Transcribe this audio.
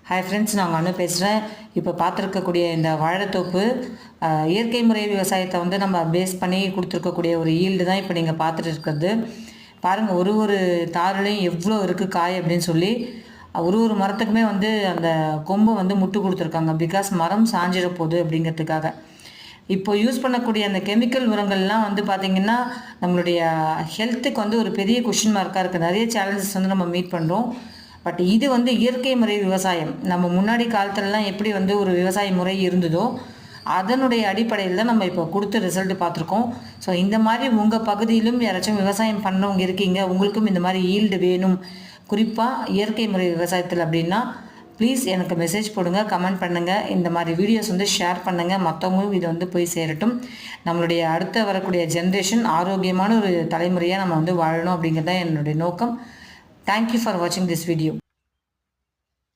Hi friends, நான் அனு பேசுகிறேன். இப்போ பார்த்துருக்கக்கூடிய இந்த வாழைத்தோப்பு இயற்கை முறை விவசாயத்தை வந்து நம்ம பேஸ் பண்ணி கொடுத்துருக்கக்கூடிய ஒரு ஈல்டு தான் இப்போ நீங்கள் பார்த்துட்டு இருக்கிறது. பாருங்கள், ஒரு தாருலையும் எவ்வளோ இருக்குது காய் அப்படின்னு சொல்லி ஒரு மரத்துக்குமே வந்து அந்த கொம்பை வந்து முட்டு கொடுத்துருக்காங்க. பிகாஸ் மரம் சாஞ்சிட போகுது அப்படிங்கிறதுக்காக. இப்போ யூஸ் பண்ணக்கூடிய அந்த கெமிக்கல் உரங்கள்லாம் வந்து பார்த்திங்கன்னா நம்மளுடைய ஹெல்த்துக்கு வந்து ஒரு பெரிய கொஷின் மார்க்காக இருக்குது. நிறைய சேலஞ்சஸ் வந்து நம்ம மீட் பண்ணுறோம். பட் இது வந்து இயற்கை முறை விவசாயம். நம்ம முன்னாடி காலத்துலலாம் எப்படி வந்து ஒரு விவசாய முறை இருந்ததோ அதனுடைய அடிப்படையில் தான் நம்ம இப்போ கொடுத்த ரிசல்ட் பார்த்துருக்கோம். ஸோ இந்த மாதிரி உங்கள் பகுதியிலும் யாராச்சும் விவசாயம் பண்ணவங்க இருக்கீங்க, உங்களுக்கும் இந்த மாதிரி ஈல்டு வேணும், குறிப்பாக இயற்கை முறை விவசாயத்தில் அப்படின்னா ப்ளீஸ் எனக்கு மெசேஜ் போடுங்க, கமெண்ட் பண்ணுங்கள். இந்த மாதிரி வீடியோஸ் வந்து ஷேர் பண்ணுங்கள், மற்றவங்களும் இது வந்து போய் சேரட்டும். நம்மளுடைய அடுத்த வரக்கூடிய ஜென்ரேஷன் ஆரோக்கியமான ஒரு தலைமுறையாக நம்ம வந்து வாழணும் அப்படிங்கிறது தான் என்னுடைய நோக்கம். Thank you for watching this video.